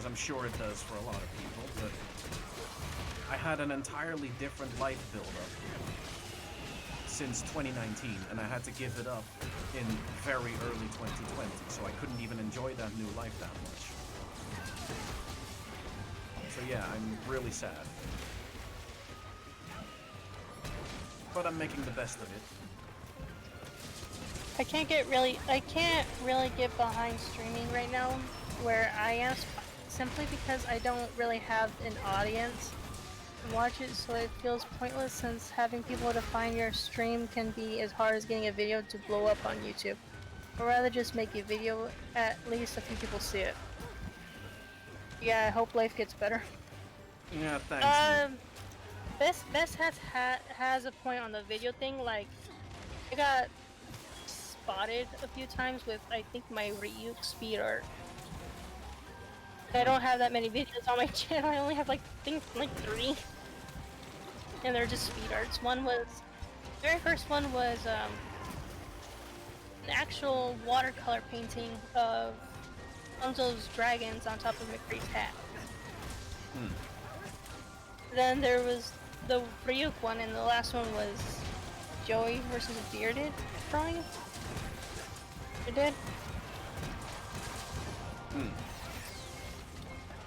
I'm sure it does for a lot of people, but I had an entirely different life build-up since 2019, and I had to give it up in very early 2020, so I couldn't even enjoy that new life that much. So yeah, I'm really sad. But I'm making the best of it. I can't really get behind streaming right now where I am, simply because I don't really have an audience to watch it, so it feels pointless since having people to find your stream can be as hard as getting a video to blow up on YouTube. I'd rather just make a video, at least a few people see it. Yeah, I hope life gets better. Yeah, thanks. Best has a point on the video thing. Like, I got spotted a few times with, I think, my Ryuk speed art. I don't have that many videos on my channel. I only have like, I think, like 3, and they're just speed arts. One was, the very first one was an actual watercolor painting of Hanzo's dragons on top of McCree's hat. Then there was the Ryuk one, and the last one was Joey versus Bearded drawing. I did.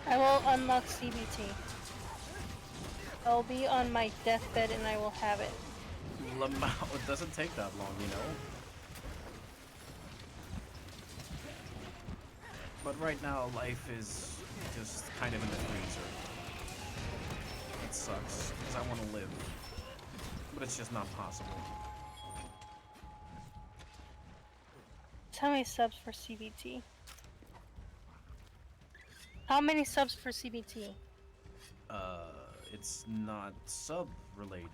I will unlock CBT. I'll be on my deathbed and I will have it. Lamau, it doesn't take that long, you know? But right now, life is just kind of in the freezer. It sucks, because I want to live. But it's just not possible. How many subs for CBT? How many subs for CBT? It's not sub-related.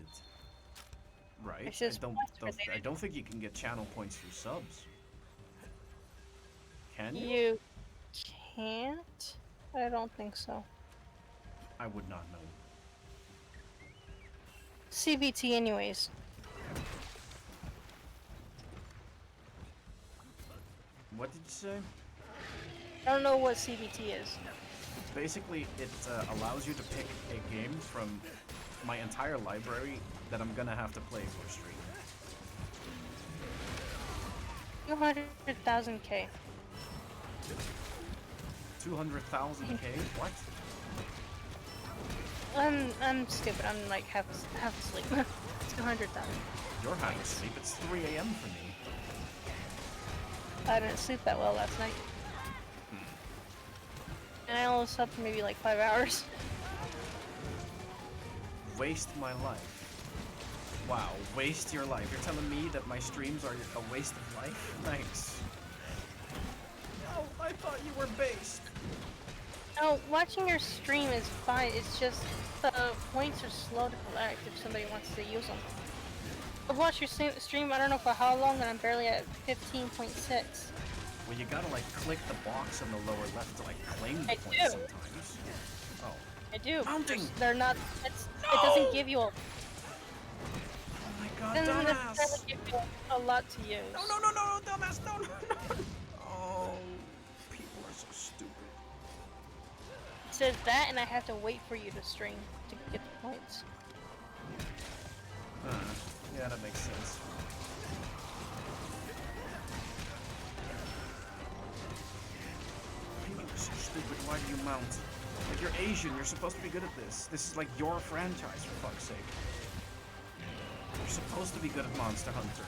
Right? It's just I don't think you can get channel points through subs. Can you? You can't? I don't think so. I would not know. CBT anyways. What did you say? I don't know what CBT is. Basically, it allows you to pick a game from my entire library that I'm gonna have to play for stream. 200,000K. 200,000K? What? I'm stupid. I'm like half asleep. 200,000. You're half asleep. It's 3 a.m. for me. I didn't sleep that well last night. And I only slept for maybe like 5 hours. Waste my life. Wow, waste your life. You're telling me that my streams are a waste of life? Thanks. Oh, I thought you were based. No, watching your stream is fine. It's just the points are slow to collect if somebody wants to use them. I've watched your stream, I don't know for how long, and I'm barely at 15.6. Well, you gotta like click the box on the lower left to like claim the points sometimes. Oh. I do. Mounting! They're not. No! It doesn't give you a. Oh my god, It doesn't dumbass! necessarily give you a lot to use. No, dumbass, no. Oh, people are so stupid. It says that, and I have to wait for you to stream to get the points. Yeah, that makes sense. People are so stupid. Why do you mount? Like, you're Asian. You're supposed to be good at this. This is like your franchise, for fuck's sake. You're supposed to be good at Monster Hunter.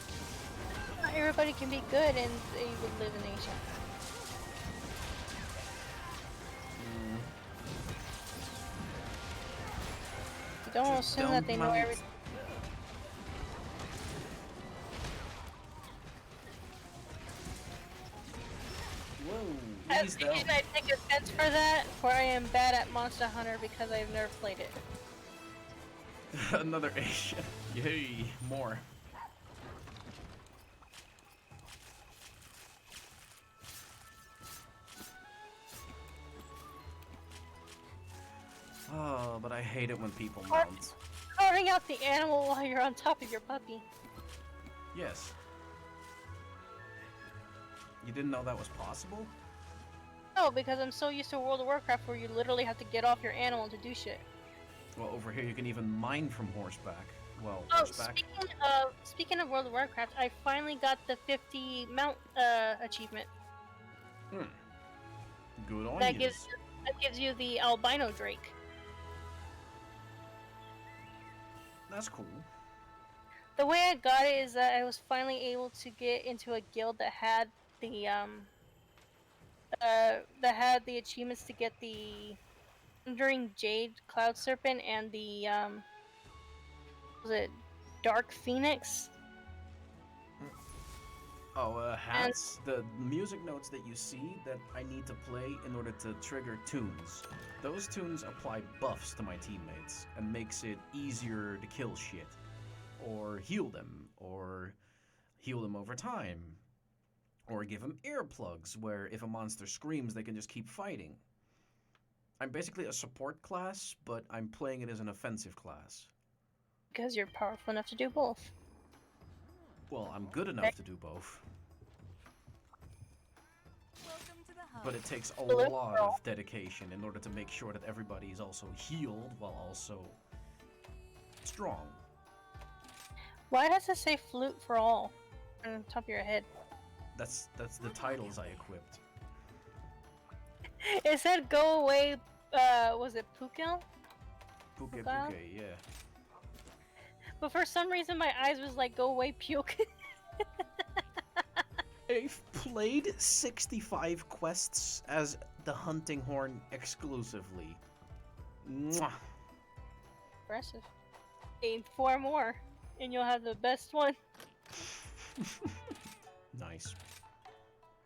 Not everybody can be good, and they would live in Asia. Don't assume that they know everything. Whoa, ease down. I take offense for that, for I am bad at Monster Hunter because I've never played it. Another Asian. Yay, more. Oh, but I hate it when people mount. Carving out the animal while you're on top of your puppy. Yes. You didn't know that was possible? No, because I'm so used to World of Warcraft where you literally have to get off your animal to do shit. Well, over here you can even mine from horseback. Well, Oh, horseback. speaking of World of Warcraft, I finally got the 50 mount achievement. Good on That you. gives you the albino drake. That's cool. The way I got it is that I was finally able to get into a guild that had the achievements to get the Wandering Jade Cloud Serpent and the was it Dark Phoenix? Oh, hats. The music notes that you see that I need to play in order to trigger tunes. Those tunes apply buffs to my teammates and makes it easier to kill shit. Or heal them. Or heal them over time. Or give them earplugs where if a monster screams they can just keep fighting. I'm basically a support class, but I'm playing it as an offensive class. Because you're powerful enough to do both. Well, I'm good enough to do both. But it takes a lot of dedication in order to make sure that everybody is also healed while also strong. Why does it say flute for all on the top of your head? That's the titles I equipped. It said go away, was it Pukil? Puke, yeah. But for some reason my eyes was like, go away, puke. I've played 65 quests as the Hunting Horn exclusively. Mwah. Impressive. Gain 4 more, and you'll have the best one. Nice.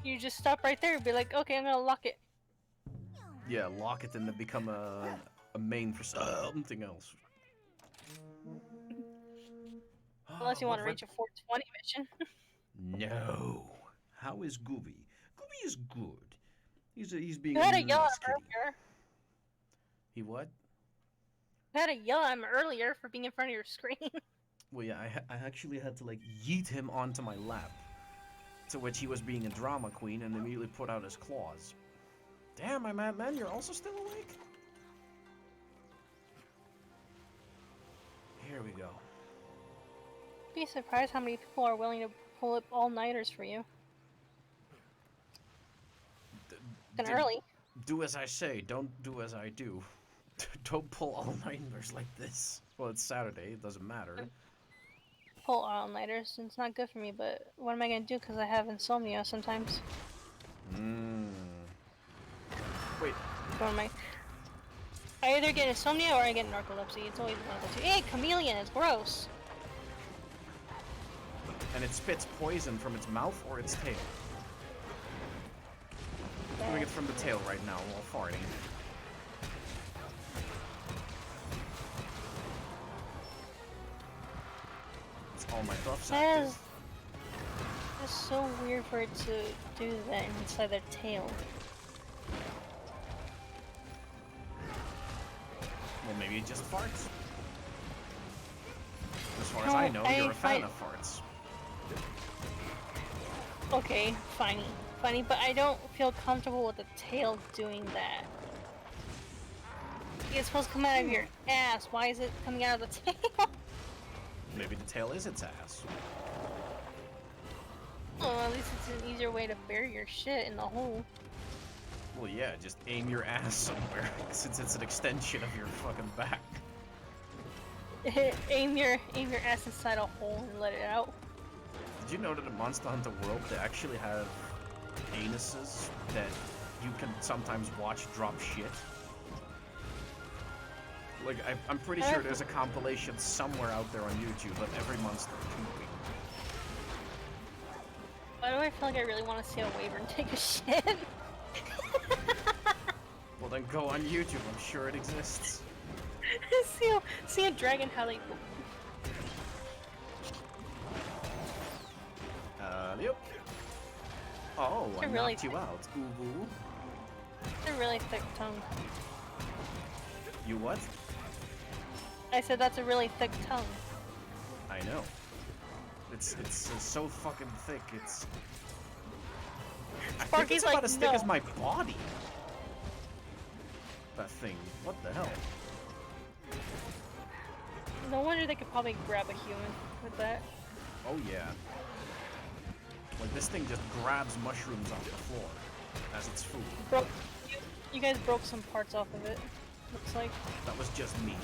You just stop right there and be like, okay, I'm gonna lock it. Yeah, lock it and then become a main for something else. Unless you want to reach a 420 mission. No. How is Gooby? Gooby is good. He's being You had to yell nice at him kitty. earlier. He what? You had to yell at him earlier for being in front of your screen. Well, yeah, I actually had to like yeet him onto my lap. To which he was being a drama queen and immediately put out his claws. Damn, my man, you're also still awake? Here we go. Be surprised how many people are willing to pull up all-nighters for you. And early. Do as I say, don't do as I do. Don't pull all-nighters like this. Well, it's Saturday, it doesn't matter. Pull all-nighters, it's not good for me, but what am I gonna do because I have insomnia sometimes? Wait. What am I either get insomnia or I get narcolepsy. It's always one of the two. Hey, chameleon, it's gross. And it spits poison from its mouth or its tail. It's doing it from the tail right now while farting. It's all my buffs active. It's so weird for it to do that inside their tail. Well, maybe it just farts. As far as I know, you're a fan of farts. Okay, funny, but I don't feel comfortable with the tail doing that. It's supposed to come out of your ass. Why is it coming out of the tail? Maybe the tail is its ass. Well, at least it's an easier way to bury your shit in the hole. Well, yeah, just aim your ass somewhere, since it's an extension of your fucking back. aim your ass inside a hole and let it out. Did you know that in Monster Hunter World they actually have anuses that you can sometimes watch drop shit? Like, I'm pretty sure there's a compilation somewhere out there on YouTube of every monster pooping. Why do I feel like I really want to see a wyvern take a shit? Well, then go on YouTube. I'm sure it exists. see a dragon how they poop. Yep. Oh, I really knocked you out. Ooh. It's a really thick tongue. You what? I said that's a really thick tongue. I know. It's so fucking thick. It's I think Sparky's it's about like, as thick no. as my body. That thing. What the hell? No wonder they could probably grab a human with that. Oh yeah. Like this thing just grabs mushrooms off the floor as its food. Broke. You guys broke some parts off of it. Looks like. That was just me.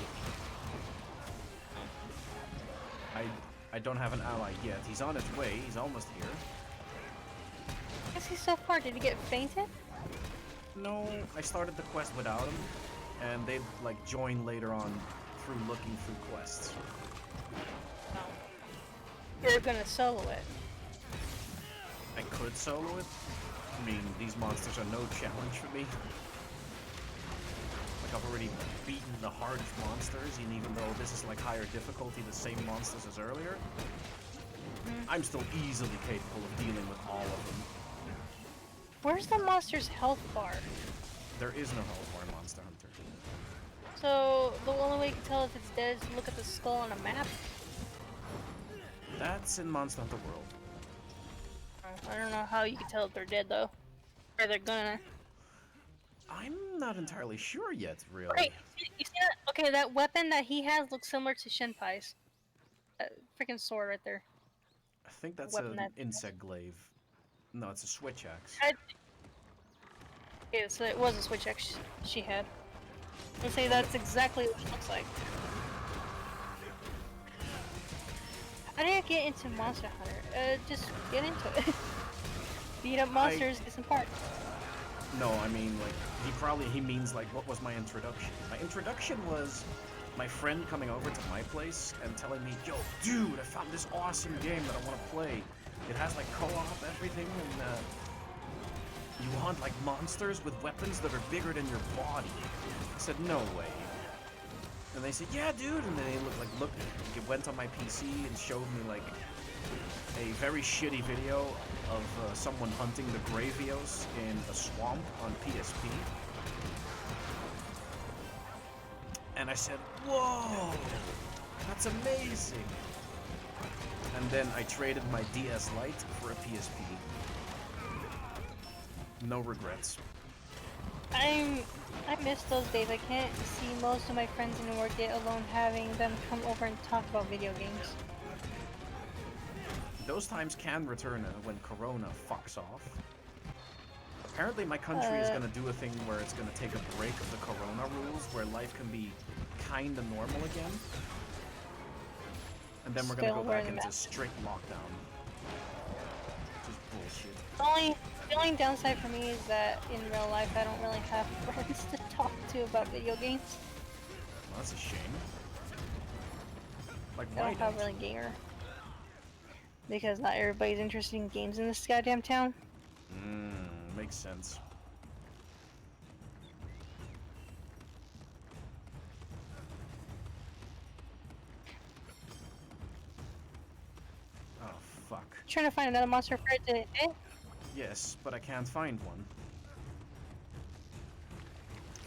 I don't have an ally yet. He's on his way. He's almost here. I guess he's so far. Did he get fainted? No, I started the quest without him, and they'd like join later on through looking through quests. No. You're gonna solo it. I could solo it. I mean, these monsters are no challenge for me. Like, I've already beaten the hardest monsters, and even though this is like higher difficulty, the same monsters as earlier, I'm still easily capable of dealing with all of them. Where's the monster's health bar? There is no health bar in Monster Hunter. So the only way you can tell if it's dead is to look at the skull on a map. That's in Monster Hunter World. I don't know how you can tell if they're dead though, or they're gonna. I'm not entirely sure yet, really. Right, you see that? Okay, that weapon that he has looks similar to Shenpai's. That freaking sword right there. I think that's weapon an that- insect glaive. No, it's a switch axe. Yeah, so it was a switch axe she had. I'd say that's exactly what it looks like. How did I get into Monster Hunter? Just get into it. Beat up monsters, get some parts. No, I mean, like, he means, like, what was my introduction? My introduction was my friend coming over to my place and telling me, yo, dude, I found this awesome game that I want to play. It has, like, co-op, everything, and, you hunt, like, monsters with weapons that are bigger than your body. I said, no way. And they said, yeah, dude, and then they went on my PC and showed me, like, a very shitty video of someone hunting the Gravios in a swamp on PSP. And I said, whoa, that's amazing. And then I traded my DS Lite for a PSP. No regrets. I miss those days. I can't see most of my friends anymore, get alone having them come over and talk about video games. Those times can return when Corona fucks off. Apparently my country is going to do a thing where it's going to take a break of the Corona rules, where life can be kinda normal again. And then we're going to go back into strict lockdown. Which is bullshit. The only downside for me is that in real life I don't really have friends to talk to about video games. Well, that's a shame. Like, I why don't have really gamer. Because not everybody's interested in games in this goddamn town. Makes sense. Oh, fuck. Trying to find another monster for it today. Yes, but I can't find one.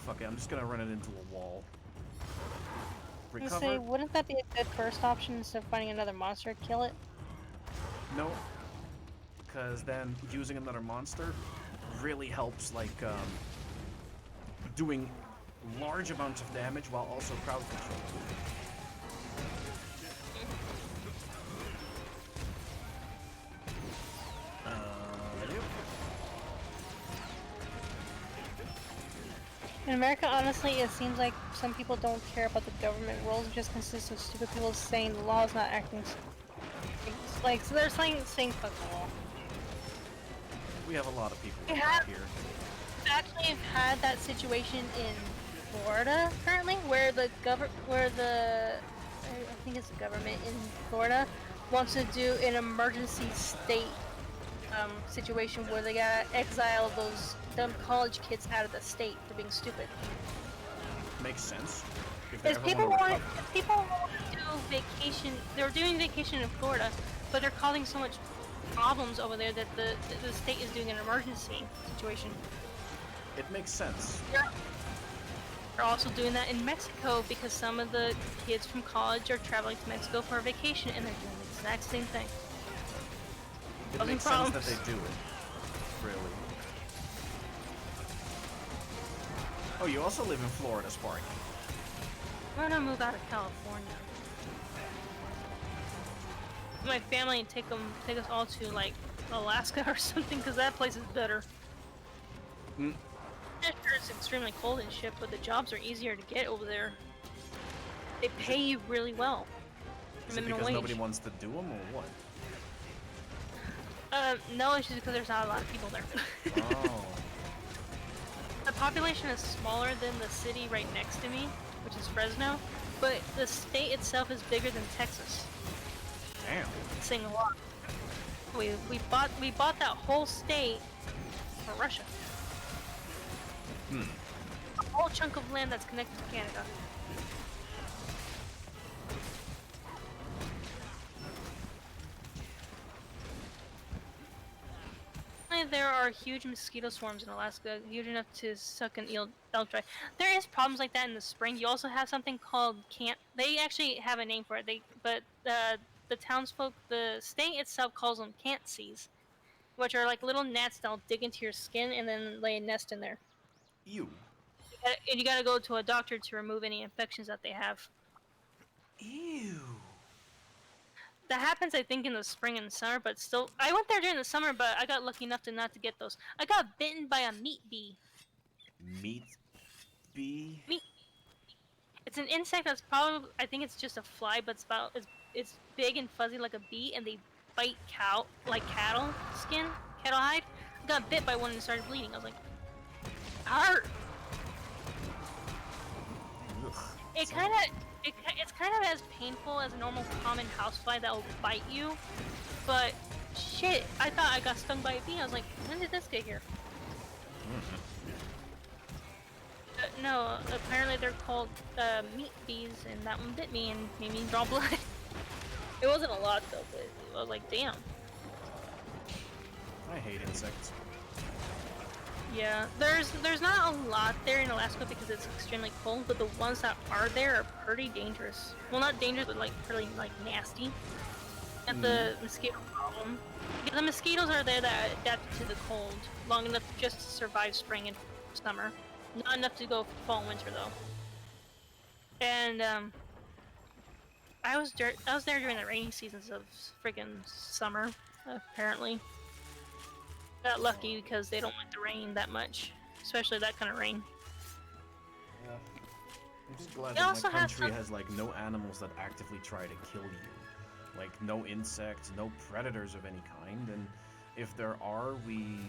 Fuck it, I'm just gonna run it into a wall. I was Recover? gonna say, wouldn't that be a good first option instead of finding another monster to kill it? No. Because then using another monster really helps, like, doing large amounts of damage while also crowd control. In America, honestly, it seems like some people don't care about the government rules. It just consists of stupid people saying the law is not acting. It's like, so they're saying fuck the law. We have a lot of people We here. actually have had that situation in Florida currently, where the I think it's the government in Florida wants to do an emergency state situation where they gotta exile those dumb college kids out of the state for being stupid. Makes sense. If they Because ever people wanna want recover. people want to do vacation. They're doing vacation in Florida, but they're causing so much problems over there that the state is doing an emergency situation. It makes sense. They're also doing that in Mexico because some of the kids from college are traveling to Mexico for a vacation and they're doing the exact same thing. It Causing makes sense that problems. they do it. Really. Oh, you also live in Florida, Sparky. I'm gonna move out of California. My family and take us all to like Alaska or something, because that place is better. Mm. Yeah, sure, it's extremely cold and shit, but the jobs are easier to get over there. They pay you really well. Is it because nobody wants to do them, or what? No, it's just because there's not a lot of people there. Oh. The population is smaller than the city right next to me, which is Fresno, but the state itself is bigger than Texas. Damn. It's saying a lot. We bought that whole state for Russia. A whole chunk of land that's connected to Canada. There are huge mosquito swarms in Alaska, huge enough to suck an elk dry. There is problems like that in the spring. You also have something called they actually have a name for it. But the townsfolk, the state itself calls them cantseas, which are like little gnats that'll dig into your skin and then lay a nest in there. Ew. And you gotta go to a doctor to remove any infections that they have. Ew. That happens, I think, in the spring and summer, but still, I went there during the summer, but I got lucky enough to not to get those. I got bitten by a meat bee. Meat bee? It's an insect that's probably, I think it's just a fly, but it's big and fuzzy like a bee, and they bite cattle skin, cattle hide. I got bit by one and started bleeding. I was like, hurt. Ugh. It's kind of as painful as a normal common housefly that will bite you, but shit, I thought I got stung by a bee. I was like, when did this get here? No, apparently they're called meat bees, and that one bit me and made me draw blood. It wasn't a lot though, but I was like, damn. I hate insects. Yeah, there's not a lot there in Alaska because it's extremely cold, but the ones that are there are pretty dangerous. Well, not dangerous, but like pretty like nasty. And the mosquito problem. Yeah, the mosquitoes are there that adapt to the cold long enough just to survive spring and summer. Not enough to go fall and winter though. And I was there during the rainy seasons of friggin' summer, apparently. Got lucky because they don't like the rain that much, especially that kind of rain. Yeah. I'm just glad It that also my has country some- has like no animals that actively try to kill you. Like no insects, no predators of any kind, and if there are, we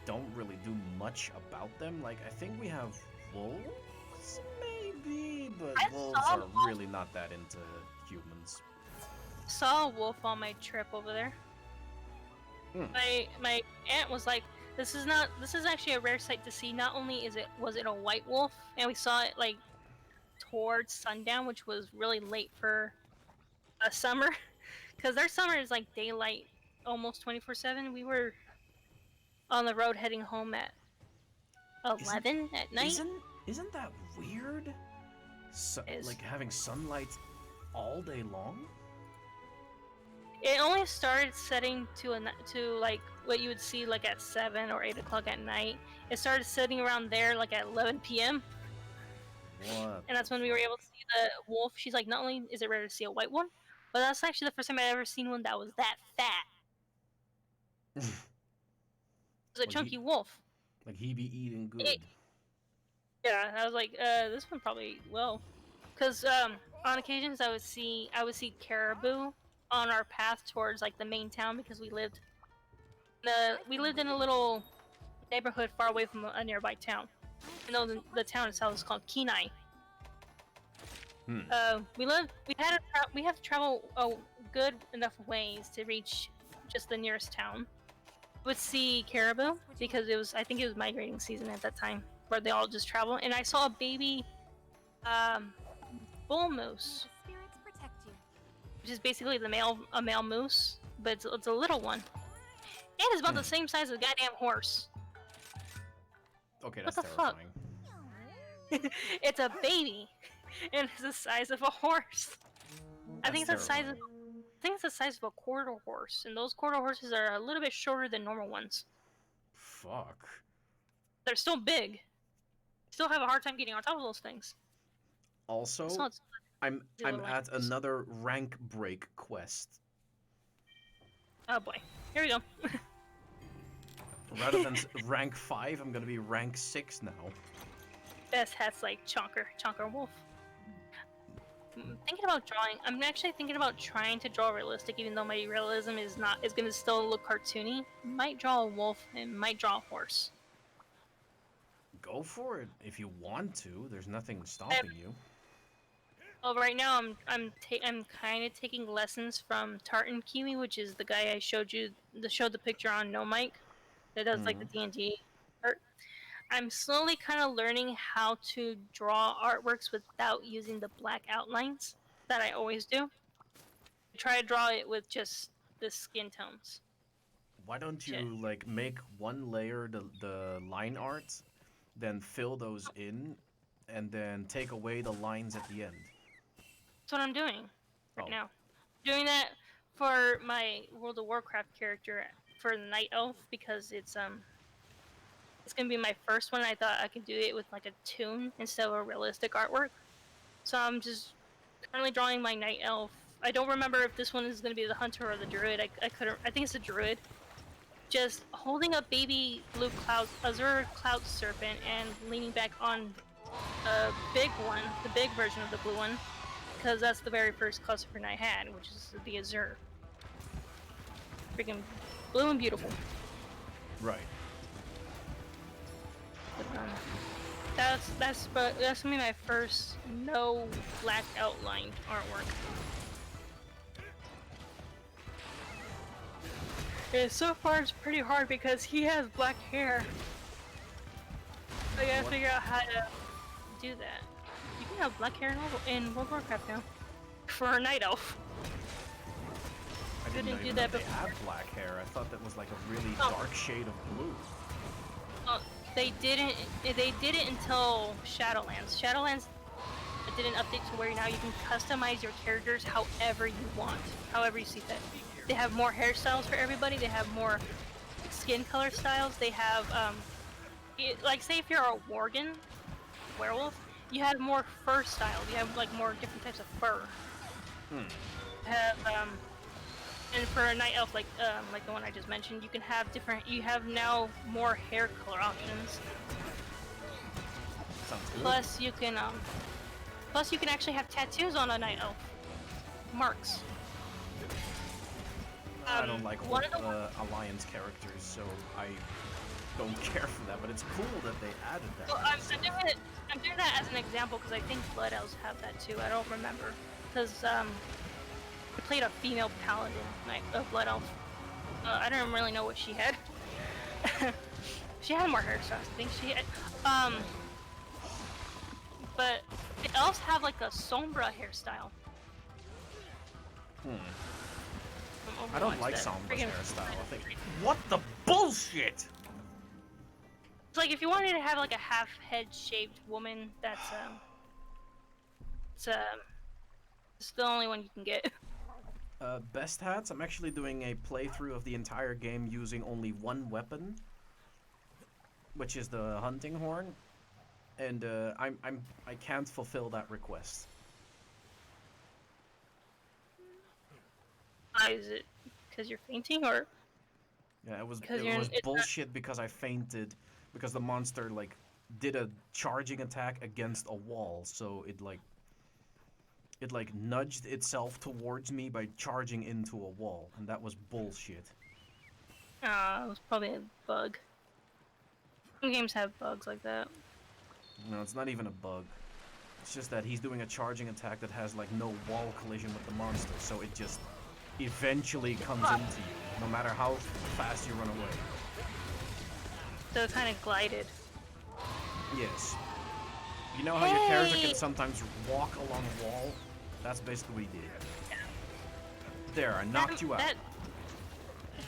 don't really do much about them. Like I think we have wolves, maybe, but I wolves saw are wolves. really not that into humans. Saw a wolf on my trip over there. My aunt was like, this is actually a rare sight to see. Not only was it a white wolf, and we saw it like towards sundown, which was really late for a summer, because their summer is like daylight almost 24/7. We were on the road heading home at 11 at night. Isn't that weird? Like having sunlight all day long? It only started setting to like what you would see like at 7 or 8 o'clock at night. It started setting around there like at 11 p.m. What? And that's when we were able to see the wolf. She's like, not only is it rare to see a white one, but that's actually the first time I've ever seen one that was that fat. It was a chunky wolf. Like he be eating good. Yeah, I was like, this one probably will, because on occasions I would see caribou on our path towards like the main town because we lived in a little neighborhood far away from a nearby town. You know, the town itself is called Kenai. We have to travel a good enough ways to reach just the nearest town. We would see caribou because I think it was migrating season at that time, where they all just travel. And I saw a baby bull moose, which is basically a male moose, but it's a little one. It is about the same size as a goddamn horse. Okay, that's What the terrifying. fuck? It's a baby, and it's the size of a horse. I think it's the size of a quarter horse, and those quarter horses are a little bit shorter than normal ones. Fuck. They're still big. Still have a hard time getting on top of those things. Also, So it's I'm the little at animals. another rank break quest. Oh boy. Here we go. Rather than rank 5, I'm gonna be rank 6 now. Best hats like Chonker Wolf. I'm thinking about drawing. I'm actually thinking about trying to draw realistic, even though my realism is gonna still look cartoony. Might draw a wolf and might draw a horse. Go for it if you want to. There's nothing And, stopping you. well, right now I'm kind of taking lessons from Tartan Kiwi, which is the guy I showed the picture on No Mic that does like the D&D art. I'm slowly kind of learning how to draw artworks without using the black outlines that I always do. I try to draw it with just the skin tones. Why don't Shit. you like make one layer the line art, then fill those in, and then take away the lines at the end? That's what I'm doing right Oh, now. Doing that for my World of Warcraft character for the Night Elf because it's gonna be my first one. I thought I could do it with like a toon instead of a realistic artwork. So I'm just currently drawing my Night Elf. I don't remember if this one is gonna be the Hunter or the Druid. I couldn't. I think it's a Druid. Just holding a baby blue cloud, Azure cloud serpent, and leaning back on a big one, the big version of the blue one, because that's the very first cloud serpent I had, which is the Azure. Freaking blue and beautiful. right. But, that's gonna be my first no black outline artwork. Yeah, so far it's pretty hard because he has black hair. I gotta What? figure out how to do that. You can have black hair in World of Warcraft now. For a night elf. I didn't Couldn't do even that know they before. had black hair. I thought that was like a really Oh. dark shade of blue. They didn't. They did it until Shadowlands. Shadowlands did an update to where now you can customize your characters however you want, however you see fit. They have more hairstyles for everybody. They have more skin color styles. They have like say if you're a Worgen werewolf, you have more fur styles. You have like more different types of fur. Hmm. Have and for a night elf like the one I just mentioned, you can have different. You have now more hair color options. Sounds good. Plus you can actually have tattoos on a night elf. Marks. I don't like one of the Alliance characters, so I don't care for that. But it's cool that they added that. Well, I'm doing that as an example because I think Blood Elves have that too. I don't remember because I played a female paladin Blood Elf. I don't really know what she had. She had more hairstyles. I think she had. But the elves have like a sombra hairstyle. I don't like Sombra's hairstyle. I think. What the bullshit? It's like if you wanted to have like a half head shaved woman, it's the only one you can get. Best hats. I'm actually doing a playthrough of the entire game using only one weapon, which is the hunting horn, and I can't fulfill that request. Why is it? Because you're fainting, or Yeah, it was because you're it's not- bullshit because I fainted because the monster like did a charging attack against a wall, so it like nudged itself towards me by charging into a wall, and that was bullshit. it was probably a bug. Some games have bugs like that. No, it's not even a bug. It's just that he's doing a charging attack that has like no wall collision with the monster, so it just eventually comes into you, no matter how fast you run away. So it kind of glided. Yes. You know how your character Hey! can sometimes walk along a wall? That's basically what he did. There, I knocked you out. That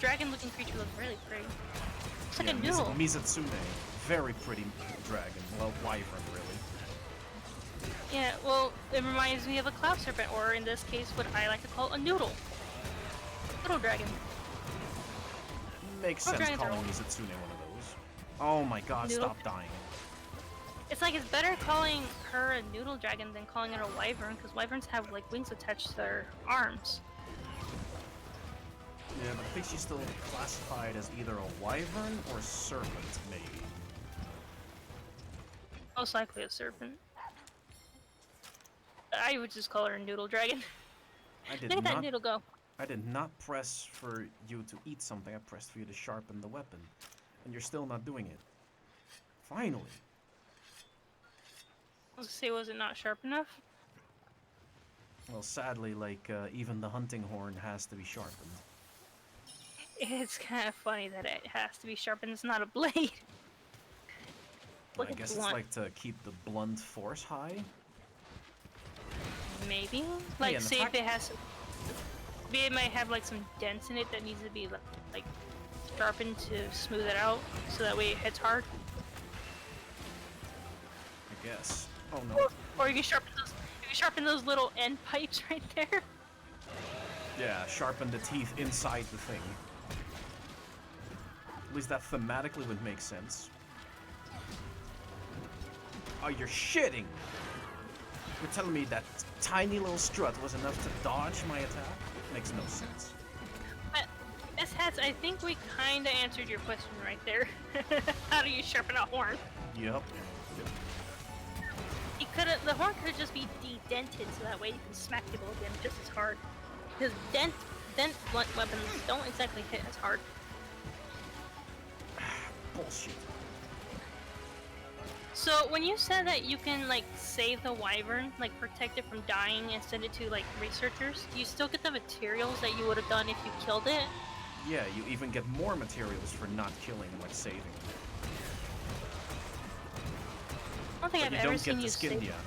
dragon-looking creature looks really pretty. It's like Yeah, a noodle. Misatsune. Very pretty dragon. Well, wyvern, really. Yeah, well, it reminds me of a cloud serpent, or in this case, what I like to call a noodle. Noodle dragon. Makes Oh, sense dragons are calling old. Misatsune one of those. Oh my god, Noodle. stop dying. It's like it's better calling her a noodle dragon than calling it a wyvern, because wyverns have like wings attached to their arms. Yeah, but I think she's still classified as either a wyvern or serpent, maybe. Most likely a serpent. I would just call her a noodle dragon. Look at that noodle go. I did not press for you to eat something. I pressed for you to sharpen the weapon, and you're still not doing it. Finally. I was gonna say, was it not sharp enough? Well, sadly, like even the hunting horn has to be sharpened. It's kind of funny that it has to be sharpened. It's not a blade. I guess it's like to keep the blunt force high. Maybe. Like, Yeah, say if it has, maybe it might have like some dents in it that needs to be like sharpened to smooth it out, so that way it hits hard. I guess. Oh no. Or you can sharpen those. You can sharpen those little end pipes right there. Yeah, sharpen the teeth inside the thing. At least that thematically would make sense. Oh, you're shitting! You're telling me that tiny little strut was enough to dodge my attack? Makes no sense. But, Miss Hats, I think we kinda answered your question right there. How do you sharpen a horn? Yup. The horn could just be de-dented, so that way you can smack people again just as hard. Because dent blunt weapons don't exactly hit as hard. Bullshit. So when you said that you can like save the wyvern, like protect it from dying and send it to like researchers, do you still get the materials that you would have done if you killed it? Yeah, you even get more materials for not killing, like saving. I don't think But I've you ever don't seen get you to skin save. the animal.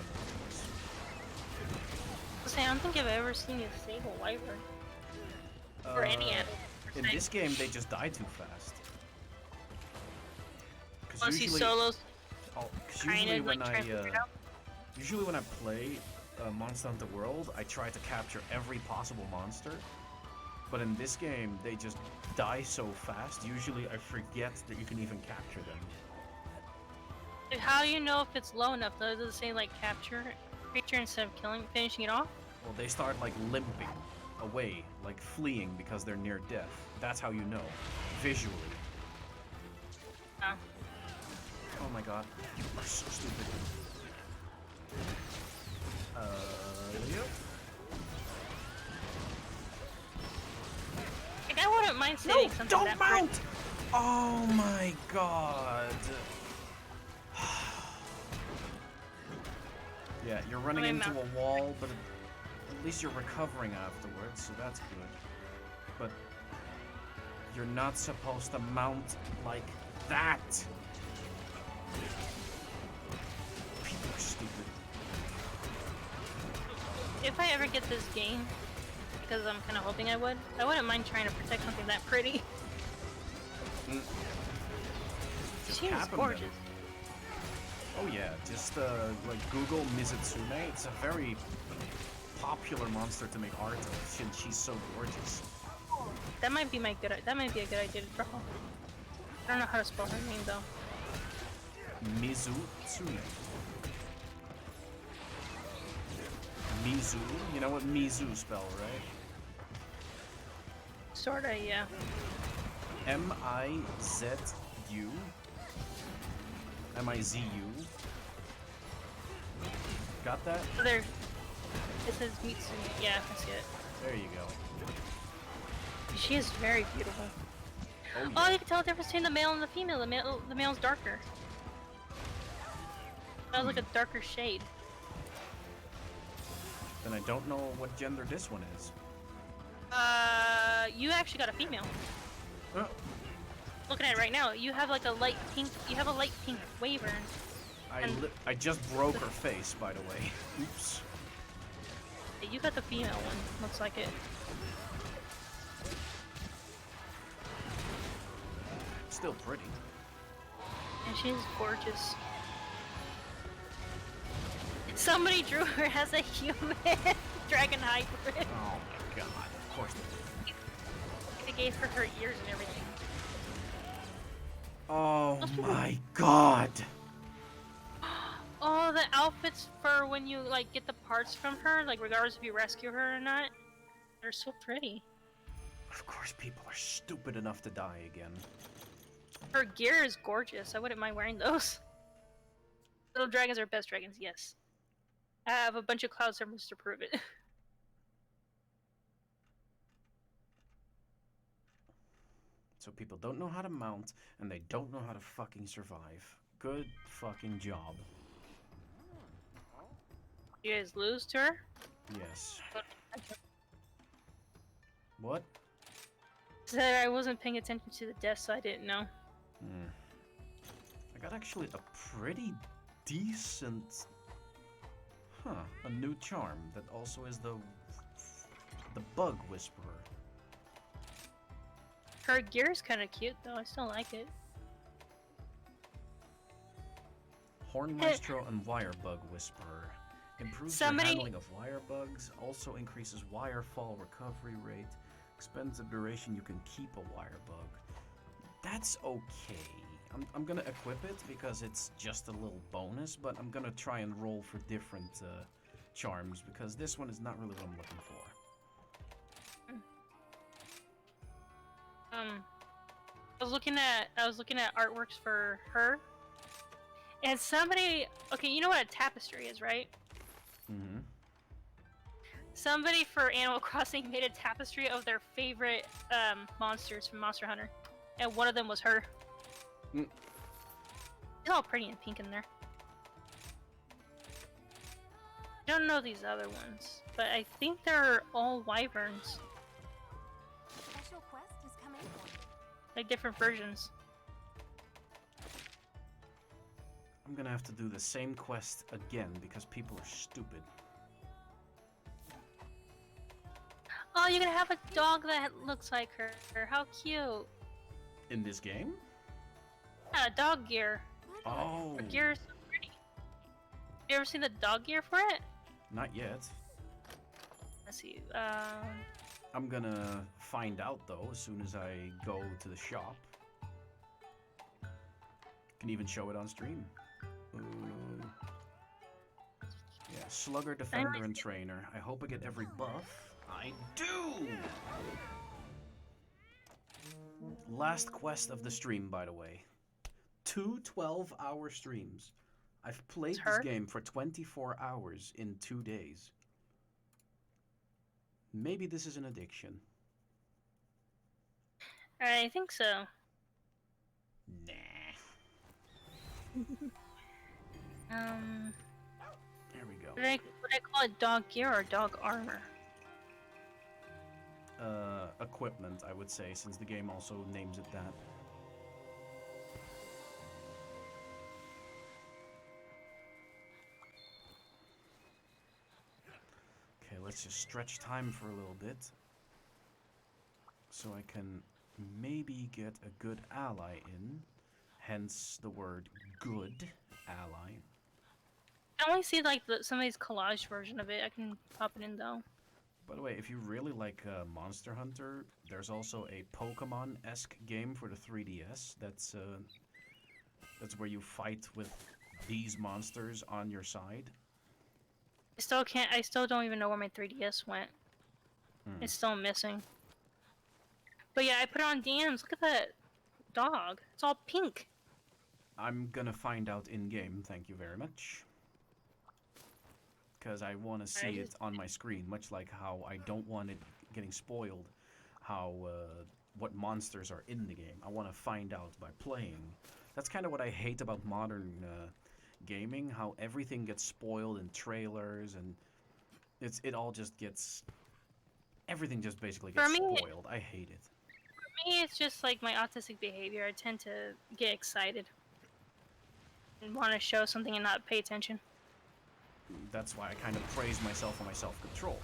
I don't think I've ever seen you save a wyvern or any animal. In this game, they just die too fast. Unless you solos. Usually when I play Monster Hunter World, I try to capture every possible monster. But in this game, they just die so fast. Usually, I forget that you can even capture them. How do you know if it's low enough? Does it say like capture creature instead of finishing it off? Well, they start like limping away, like fleeing because they're near death. That's how you know, visually. Oh. Oh my god, you are so stupid. Yep. Like, I wouldn't mind saving something don't that mount! Oh my god. Yeah, you're running into a wall, but at least you're recovering afterwards, so that's good. But you're not supposed to mount like that. People are stupid. If I ever get this game, because I'm kind of hoping I wouldn't mind trying to protect something that pretty. She is gorgeous. Oh yeah, just like Google Mizutsume. It's a very popular monster to make art of since she's so gorgeous. That might be a good idea to draw. I don't know how to spell her name though. Mizutsume. Mizu, you know what Mizu spell, right? Sorta, yeah. M-I-Z-U. M-I-Z-U. Got that? So there. It says Mitsu. Yeah, I see it. There you go. She is very beautiful. Oh, yeah. Oh, you can tell the difference between the male and the female. The male's darker. That was like a darker shade. Then I don't know what gender this one is. You actually got a female. Oh. Looking at it right now, you have like a light pink. You have a light pink wyvern. I just broke her face, by the way. Oops. You got the female one. Looks like it. Still pretty. And she's gorgeous. Somebody drew her as a human dragon hybrid. Oh my god, of course they did. They gave her her ears and everything. Oh my god! outfits for when you like get the parts from her, like regardless if you rescue her or not, they're so pretty. Of course, people are stupid enough to die again. Her gear is gorgeous. I wouldn't mind wearing those. Little dragons are best dragons, yes. I have a bunch of cloud servants to prove it. So people don't know how to mount, and they don't know how to fucking survive. Good fucking job. You guys lose to her? Yes. What? Said I wasn't paying attention to the death, so I didn't know. I got actually a pretty decent... Huh. A new charm that also is the Bug Whisperer. Her gear's kind of cute, though. I still like it. Horn Maestro and Wire Bug Whisperer. Improves your handling of wire bugs, also increases wire fall recovery rate, extends the duration you can keep a wire bug. That's okay. I'm gonna equip it because it's just a little bonus, but I'm gonna try and roll for different charms because this one is not really what I'm looking for. I was looking at artworks for her, and somebody. Okay, you know what a tapestry is, right? Mm-hmm. Somebody for Animal Crossing made a tapestry of their favorite monsters from Monster Hunter, and one of them was her. It's all pretty and pink in there. I don't know these other ones, but I think they're all wyverns. Special quest is coming for you. Like different versions. I'm gonna have to do the same quest again because people are stupid. Oh, you're gonna have a dog that looks like her. How cute. In this game? Yeah, dog gear. Oh. Her gear is so pretty. You ever seen the dog gear for it? Not yet. Let's see. I'm gonna find out though as soon as I go to the shop. Can even show it on stream. Yeah, Slugger, Defender, and Trainer. I hope I get every buff. I do! Last quest of the stream, by the way. 2 12-hour streams. I've played this game for 24 hours in 2 days. Maybe this is an addiction. I think so. Nah. There we go. Would I call it dog gear or dog armor? Equipment, I would say, since the game also names it that. Okay, let's just stretch time for a little bit. So I can maybe get a good ally in. Hence the word good ally. I only see like somebody's collage version of it. I can pop it in though. By the way, if you really like Monster Hunter, there's also a Pokemon-esque game for the 3DS. That's where you fight with these monsters on your side. I still don't even know where my 3DS went. It's still missing. But yeah, I put it on DMs. Look at that dog. It's all pink. I'm gonna find out in-game, thank you very much. Because I want to see it on my screen, much like how I don't want it getting spoiled, what monsters are in the game. I want to find out by playing. That's kind of what I hate about modern gaming, how everything gets spoiled in trailers, and it all just gets... Everything just basically gets spoiled. I hate it. For me, it's just like my autistic behavior. I tend to get excited and want to show something and not pay attention. That's why I kind of praise myself for my self-control.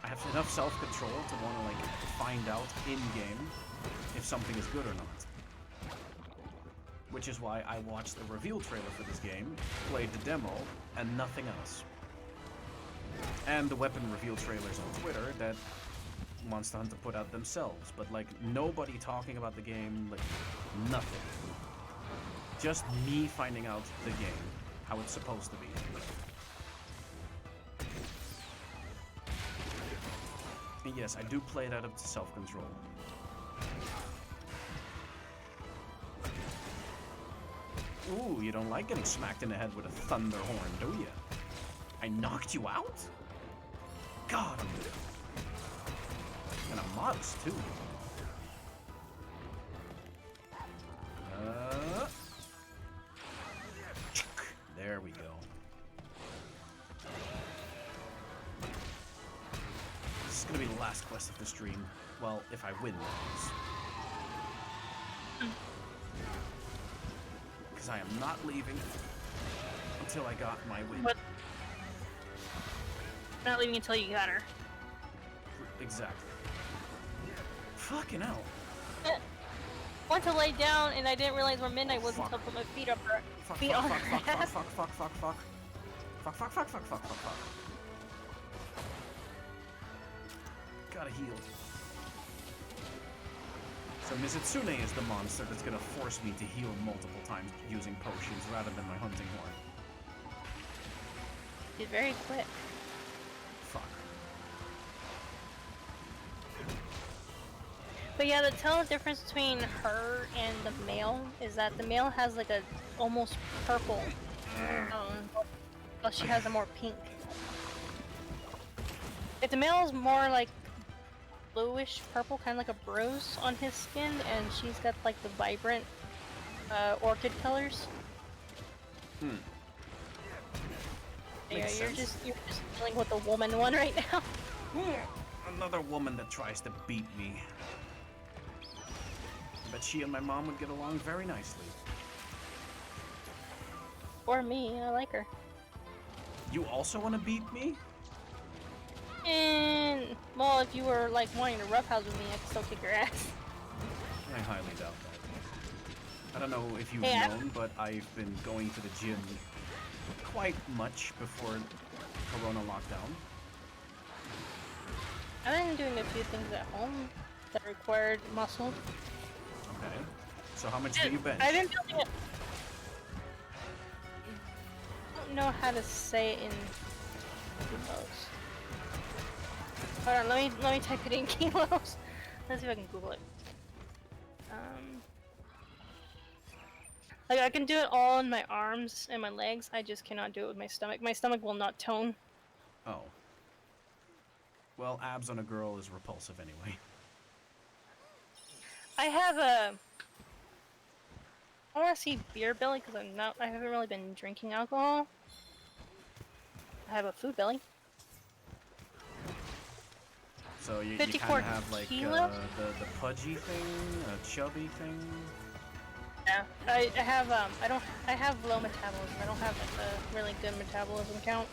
I have enough self-control to want to, like, find out in-game if something is good or not. Which is why I watched the reveal trailer for this game, played the demo, and nothing else. And the weapon reveal trailers on Twitter that Monster Hunter put out themselves, but, like, nobody talking about the game, like, nothing. Just me finding out the game. how it's supposed to be. And yes, I do play it out of self-control. Ooh, you don't like getting smacked in the head with a thunder horn, do you? I knocked you out? God, I'm good. And I'm modest, too. There we go. This is gonna be the last quest of the stream. Well, if I win, that is. Because I am not leaving until I got my win. What? Not leaving until you got her. Exactly. Fucking hell. Went to lay down and I didn't realize where midnight was until I put my feet up her. Fuck, Feet fuck, on fuck, her fuck, ass. fuck, fuck, fuck, fuck, fuck. Fuck, fuck, fuck, fuck, fuck, fuck, fuck. Gotta heal. So Mizutsune is the monster that's gonna force me to heal multiple times using potions rather than my hunting horn. She's very quick. Fuck. But yeah, the tell difference between her and the male is that the male has like a almost purple while she has a more pink. If the male is more like bluish purple, kind of like a bruise on his skin, and she's got like the vibrant orchid colors. Hmm. Yeah, Makes you're sense. just dealing with the woman one right now. Another woman that tries to beat me. But she and my mom would get along very nicely. Or me, I like her. You also want to beat me? And well, if you were like wanting to roughhouse with me, I could still kick your ass. I highly doubt that. I don't know if you've Hey, known, but I've been going to the gym quite much before Corona lockdown. I've been doing a few things at home that required muscle. Okay. So how much do you bench? I've been building it. I don't know how to say it in kilos. Hold on, let me type it in kilos. Let's see if I can Google it. Like I can do it all in my arms and my legs. I just cannot do it with my stomach. My stomach will not tone. Oh. Well, abs on a girl is repulsive anyway. I have a. I want to see beer belly because I haven't really been drinking alcohol. I have a food belly. So you 54 kind of have like kilos? the pudgy thing, a chubby thing. Yeah, I have I have low metabolism. I don't have like a really good metabolism count.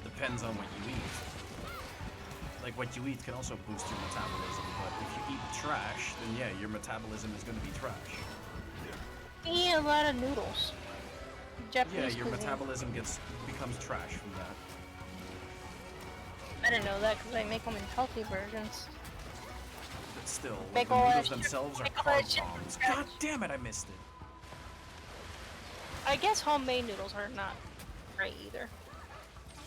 Depends on what you eat. Like what you eat can also boost your metabolism, but if you eat trash, then yeah, your metabolism is going to be trash. I eat a lot of noodles. Yeah, Japanese your cuisine. metabolism becomes trash from that. I didn't know that because I make them in healthy versions. But still, Make like, the all that noodles shit- themselves are make all that carb shit bombs. from God damn it, I missed it. I guess homemade noodles are not great either.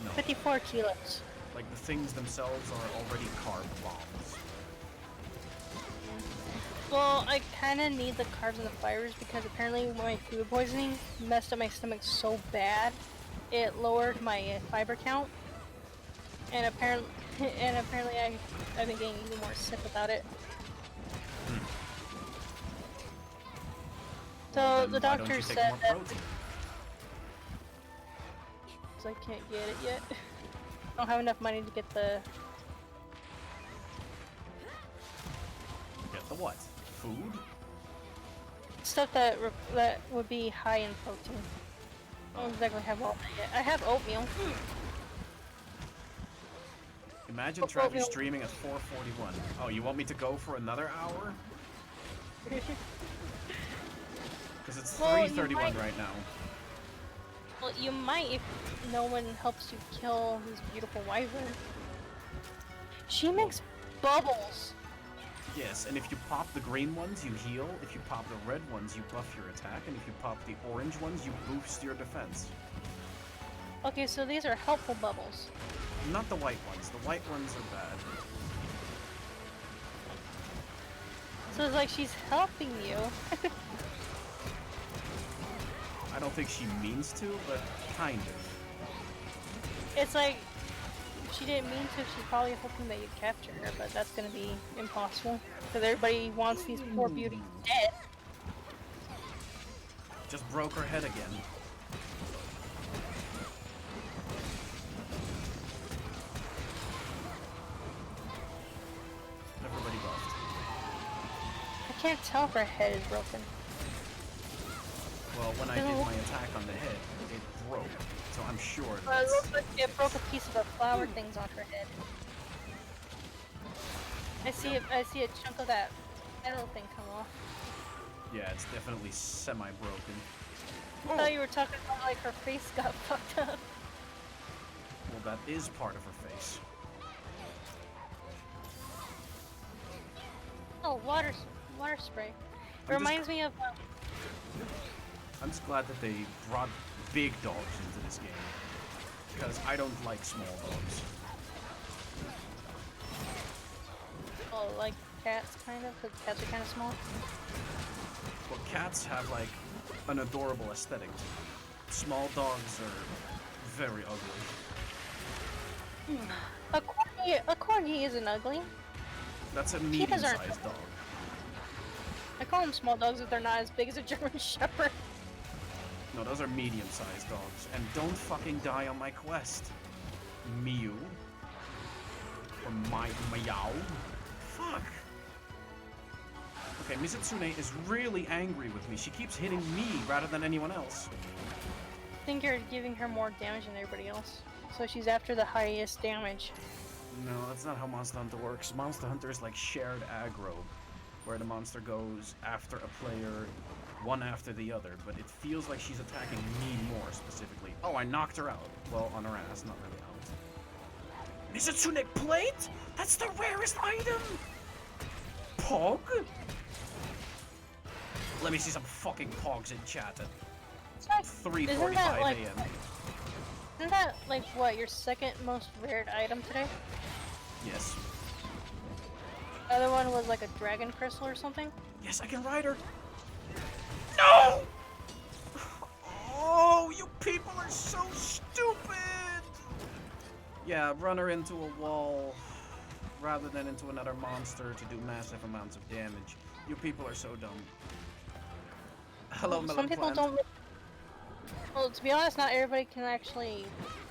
No, 54 kilos. like the things themselves are already carb bombs. Well, I kind of need the carbs and the fibers because apparently my food poisoning messed up my stomach so bad, it lowered my fiber count. And apparently, I've been getting even more sick without it. So Well, the then why don't doctor you take said more that protein? because I can't get it yet. I don't have enough money to get the. Get the what? Food? Stuff that would be high in protein. I don't exactly have all that yet. I have oatmeal. Imagine But Travis oatmeal- streaming at 4:41. Oh, you want me to go for another hour? Because it's Well, you 3:31 might- right now. Well, you might if no one helps you kill this beautiful wyvern. She makes bubbles. Yes, and if you pop the green ones, you heal. If you pop the red ones, you buff your attack. And if you pop the orange ones, you boost your defense. Okay, so these are helpful bubbles. Not the white ones. The white ones are bad. So it's like she's helping you. I don't think she means to, but kind of. It's like she didn't mean to. She's probably hoping that you'd capture her, but that's gonna be impossible because everybody wants these poor beauties dead. Just broke her head again. Everybody buffed. I can't tell if her head is broken. Well, when I did my attack on the head, it broke. So I'm sure It that's... looks like it broke a piece of the flower things on her head. I see it. I see a chunk of that metal thing come off. Yeah, it's definitely semi-broken. I thought you were talking about like her face got fucked up. Well, that is part of her face. Oh, water spray. It I'm reminds me of. I'm just glad that they brought big dogs into this game. Because I don't like small dogs. Oh, like cats, kind of. Because cats are kind of small. Well, cats have, like, an adorable aesthetic. Small dogs are very ugly. A corgi isn't ugly. That's a Cheetahs medium-sized aren't- dog. I call them small dogs if they're not as big as a German Shepherd. No, those are medium-sized dogs. And don't fucking die on my quest. Mew. Or Meow. Fuck. Okay, Mizutsune is really angry with me. She keeps hitting me rather than anyone else. I think you're giving her more damage than everybody else. So she's after the highest damage. No, that's not how Monster Hunter works. Monster Hunter is like shared aggro, where the monster goes after a player, one after the other, but it feels like she's attacking me more specifically. Oh, I knocked her out. Well, on her ass, not really out. Mizutsune plate? That's the rarest item! Pog? Let me see some fucking pogs in chat at It's like, 3:45 like, a.m. isn't that like what, your second most rared item today? Yes. The other one was like a dragon crystal or something? Yes, I can ride her. No! Oh, you people are so stupid! Yeah, run her into a wall rather than into another monster to do massive amounts of damage. You people are so dumb. Hello, Melon Some people Plant. don't. Well, to be honest, not everybody can actually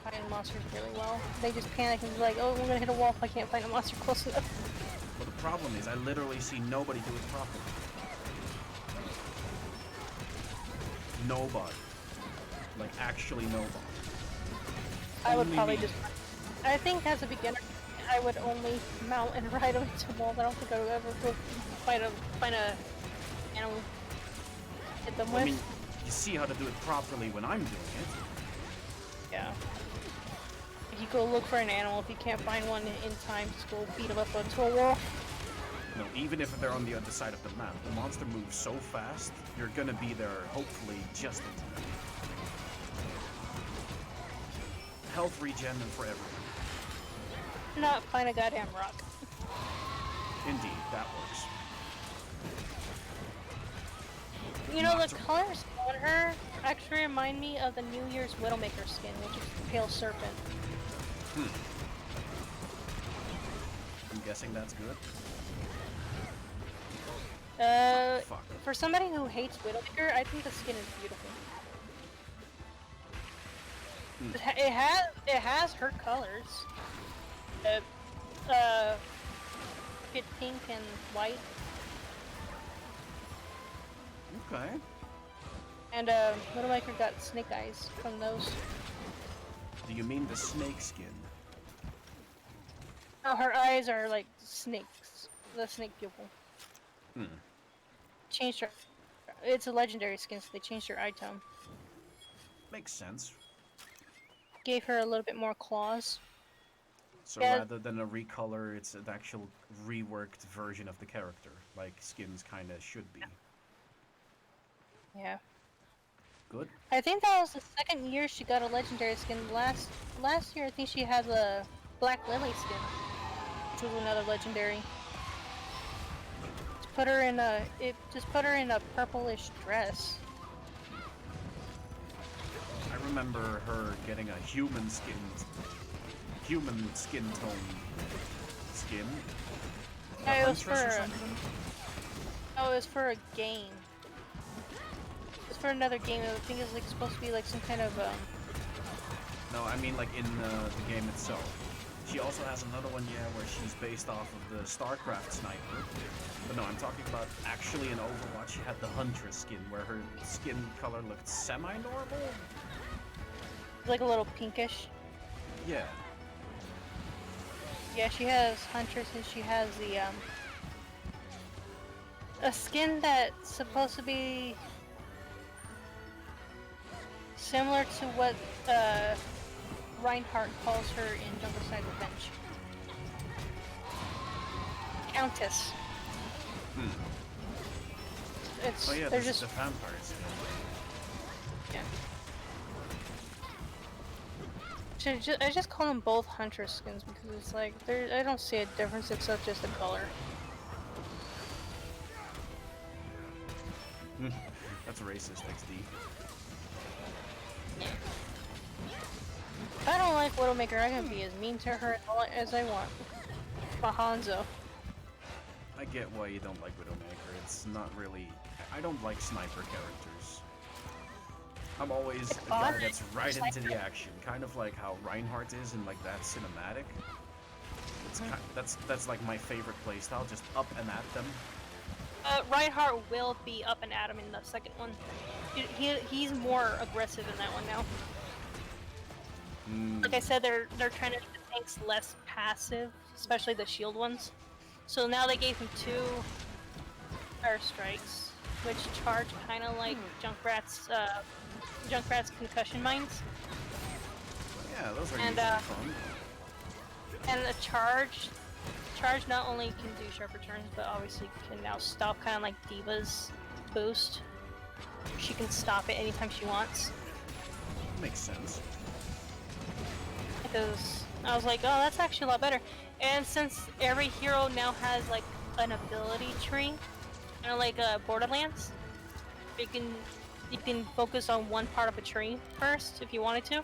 find monsters really well. They just panic and be like, oh, we're gonna hit a wall if I can't find a monster close enough. Well, the problem is I literally see nobody do it properly. Nobody. Like, actually nobody. I would Only probably me. just. I think as a beginner, I would only mount and ride them into walls. I don't think I would ever go find a animal hit them Well, I with. mean, you see how to do it properly when I'm doing it. Yeah. If you go look for an animal, if you can't find one in time, just go beat them up onto a wall. No, even if they're on the other side of the map, the monster moves so fast, you're gonna be there, hopefully, just in time. Health regen for everyone. Not find a goddamn rock. Indeed, that works. You know, the Lots of- colors on her actually remind me of the New Year's Widowmaker skin, which is the Pale Serpent. I'm guessing that's good. Fuck. For somebody who hates Widowmaker, I think the skin is beautiful. It has her colors. It's pink and white, Okay. and Widowmaker got snake eyes from those. Do you mean the snake skin? Oh, her eyes are like snakes. The snake pupil. Changed her. It's a legendary skin, so they changed her eye tone. Makes sense. Gave her a little bit more claws. So Yeah. rather than a recolor, it's an actual reworked version of the character, like skins kind of should be. Yeah. Good. I think that was the second year she got a legendary skin. Last year, I think she had the Black Lily skin, which was another legendary. Just put her in a purplish dress. I remember her getting a human skin tone skin. A Yeah, it was Huntress or for something? oh, it was for a game. It's for another game. I think it's like supposed to be like some kind of No, I mean like in the game itself. She also has another one, yeah, where she's based off of the StarCraft sniper. But no, I'm talking about actually in Overwatch. She had the Huntress skin, where her skin color looked semi-normal. like a little pinkish. Yeah. Yeah, she has Huntress and she has the a skin that's supposed to be similar to what Reinhardt calls her in Jungleside Revenge. Countess. It's Oh yeah, they're this is just the vampire skin. yeah. I just call them both Huntress skins because it's like I don't see a difference except just the color. That's racist, XD. If I don't like Widowmaker, I can be as mean to her as I want. Hanzo. I get why you don't like Widowmaker. It's not really... I don't like sniper characters. I'm always a guy odd. that's right into the action, kind of like how Reinhardt is in like that cinematic. It's that's like my favorite playstyle, just up and at them. Reinhardt will be up and at him in the second one. He's more aggressive in that one now. Like I said, they're trying to make the tanks less passive, especially the shield ones. So now they gave him 2 airstrikes, which charge kind of like Junkrat's concussion mines. Yeah, those are And, usually fun. And the charge not only can do sharp returns, but obviously can now stop kind of like Diva's boost. She can stop it anytime she wants. Makes sense. Because I was like, oh, that's actually a lot better. And since every hero now has like an ability tree, kind of like Borderlands, you can focus on one part of a tree first if you wanted to.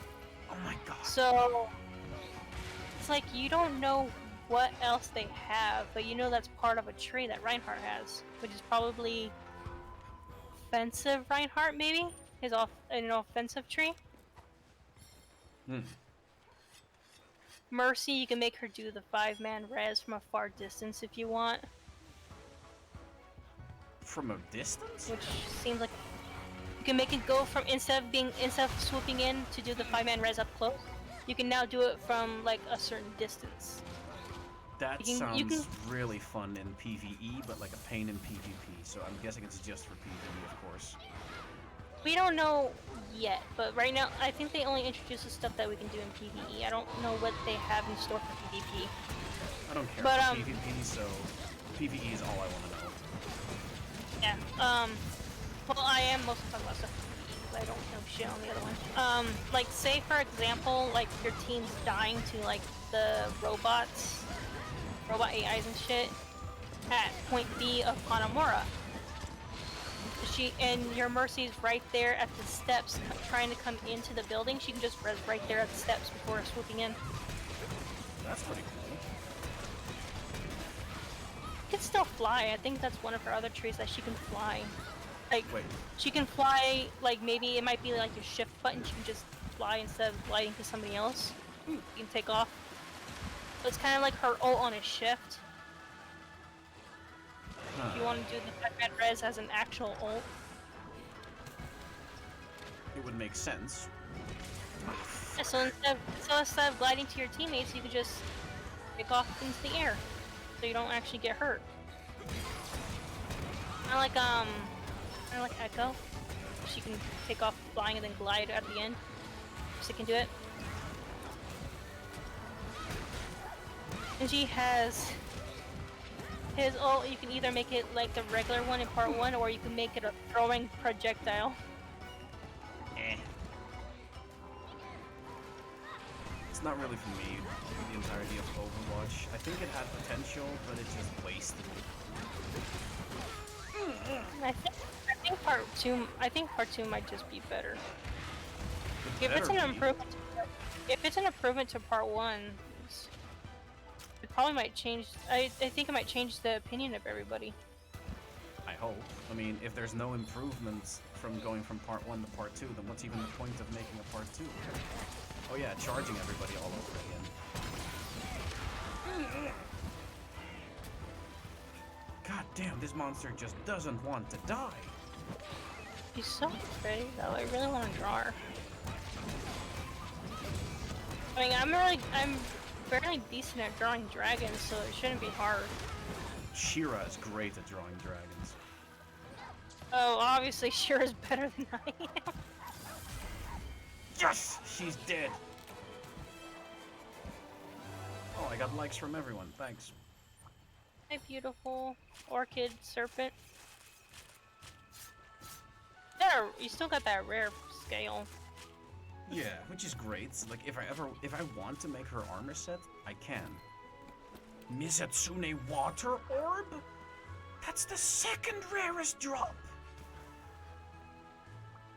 Oh my god. So it's like you don't know what else they have, but you know that's part of a tree that Reinhardt has, which is probably offensive Reinhardt, maybe an offensive tree. Mercy, you can make her do the 5-man res from a far distance if you want, From a distance? which seems like you can make it go from instead of swooping in to do the 5-man res up close. You can now do it from like a certain distance. That you sounds can- really fun in PvE, but like a pain in PvP. So I'm guessing it's just for PvE, of course. We don't know yet, but right now I think they only introduced the stuff that we can do in PvE. I don't know what they have in store for PvP. I don't care But, for PvP, so PvE is all I want to know. Yeah. Well, I am mostly talking about stuff for PvE because I don't know shit on the other one. Like say for example, like your team's dying to like the robot AIs and shit at point B of Hanamura. And your Mercy's right there at the steps trying to come into the building. She can just res right there at the steps before swooping in. That's pretty cool. She can still fly. I think that's one of her other trees that she can fly. Like, Wait, she can fly, like maybe it might be like your shift button. She can just fly instead of gliding to somebody else. You can take off. So it's kind of like her ult on a shift. If you want to do the 5-man res as an actual ult. it would make sense. Yeah, so instead of gliding to your teammates, you can just take off into the air, so you don't actually get hurt. Kind of like Echo. She can take off flying and then glide at the end. She can do it. Genji has his ult. You can either make it like the regular one in part 1, or you can make it a throwing projectile. Eh. It's not really for me, the entirety of Overwatch. I think it had potential, but it just wasted it. I think part 2. I think part 2 might just be better. It If it's an better be. improvement, if it's an improvement to part 1, it probably might change. I think it might change the opinion of everybody. I hope. I mean, if there's no improvements from going from part 1 to part 2, then what's even the point of making a part 2? Oh yeah, charging everybody all over again. God damn, this monster just doesn't want to die. She's so pretty though. I really want to draw her. I mean, I'm fairly decent at drawing dragons, so it shouldn't be hard. Shira is great at drawing dragons. Oh, obviously Shira's better than I am. Yes! She's dead! Oh, I got likes from everyone, thanks. My beautiful orchid serpent. Yeah, you still got that rare scale. Yeah, which is great. Like, if I want to make her armor set, I can. Misatsune Water Orb? That's the second rarest drop!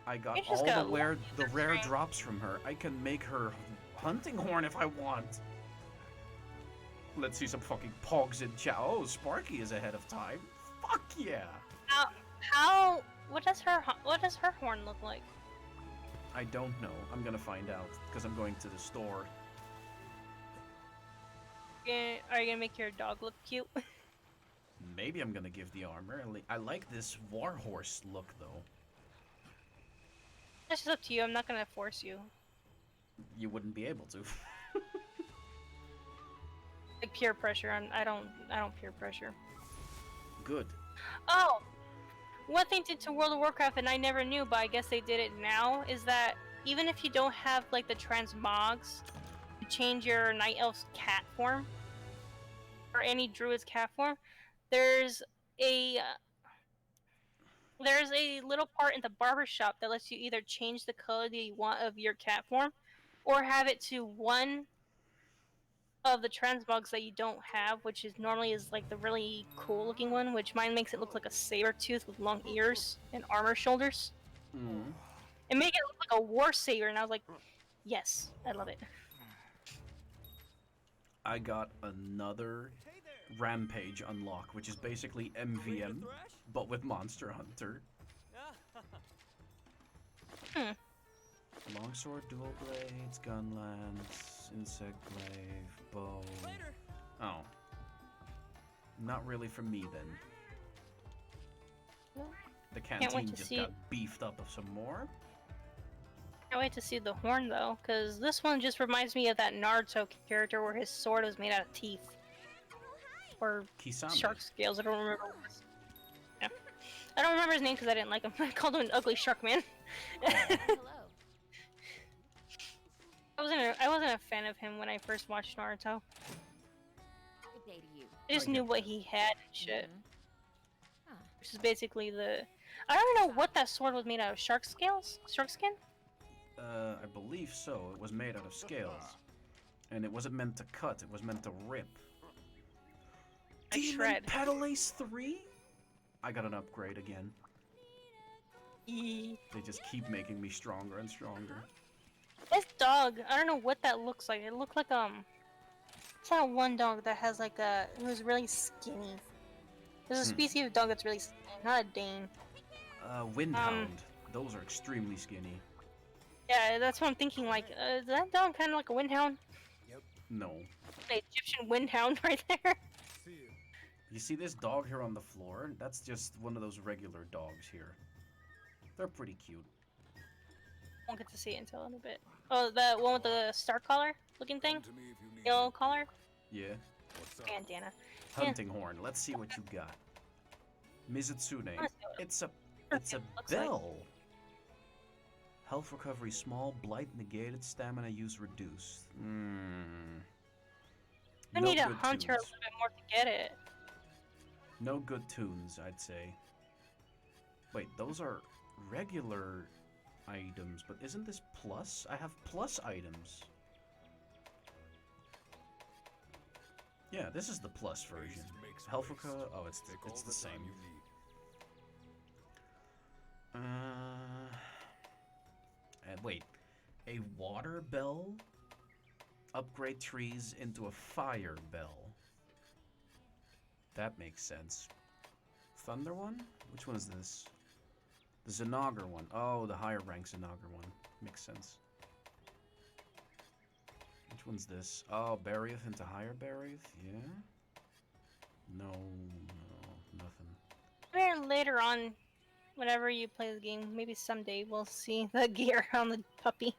I got You just all got the lucky, rare right? drops from her. I can make her hunting horn if I want. Let's see some fucking pogs in chat. Oh, Sparky is ahead of time. Fuck yeah! What does her horn look like? I don't know. I'm gonna find out because I'm going to the store. Are you gonna make your dog look cute? Maybe I'm gonna give the armor. I like this warhorse look though. That's just up to you. I'm not gonna force you. You wouldn't be able to. Like peer pressure. I don't peer pressure. Good. Oh, one thing to World of Warcraft, and I never knew, but I guess they did it now, is that even if you don't have like the transmogs to change your night elf's cat form or any druid's cat form, there's a little part in the barber shop that lets you either change the color that you want of your cat form, or have it to one of the transmogs that you don't have, which is normally like the really cool looking one, which mine makes it look like a saber tooth with long ears and armor shoulders. Mm. And make it look like a war saber, and I was like, yes, I love it. I got another Rampage unlock, which is basically MVM, but with Monster Hunter. Hmm. Longsword, dual blades, gun lance, insect glaive, bow. Oh. Not really for me then. The wait canteen to just see- got beefed up some more. Can't wait to see the horn though, because this one just reminds me of that Naruto character where his sword was made out of teeth. Or Kisame. shark scales, I don't remember. Yeah. I don't remember his name because I didn't like him. I called him an ugly shark man. Hello. I wasn't a fan of him when I first watched Naruto. Good day to you. I just I knew get what that. he had and shit. Huh. Which is basically the... I don't know what that sword was made out of. Shark scales? Shark skin? I believe so. It was made out of scales. And it wasn't meant to cut, it was meant to rip. Like Demon shred. Petal Ace 3? I got an upgrade again. Eee. They just keep making me stronger and stronger. This dog, I don't know what that looks like. It looked like, it's that one dog that has like who's really skinny. There's a species of dog that's really skinny, not a Dane. Windhound. Those are extremely skinny. Yeah, that's what I'm thinking, like, is that dog kind of like a windhound? No. The Egyptian windhound right there. You see this dog here on the floor? That's just one of those regular dogs here. They're pretty cute. Won't get to see it until in a bit. Oh, the one with the star collar looking thing? Yellow collar? Yeah. Bandana. Hunting horn. Let's see what you got. Mizutsune. Let's see what It's a looks like. bell. Health recovery small, blight negated, stamina use reduced. I No need to good hunt her a tunes. little bit more to get it. No good tunes, I'd say. Wait, those are regular items, but isn't this plus? I have plus items. Yeah, this is the plus version. Helfrica, oh, it's the same. And wait, a water bell? Upgrade trees into a fire bell. That makes sense. Thunder one? Which one is this? The Zenogre one. Oh, the higher rank Zenogre one. Makes sense. Which one's this? Oh, Barioth into higher Barioth? Yeah? No, nothing. Maybe later on, whenever you play the game, maybe someday we'll see the gear on the puppy.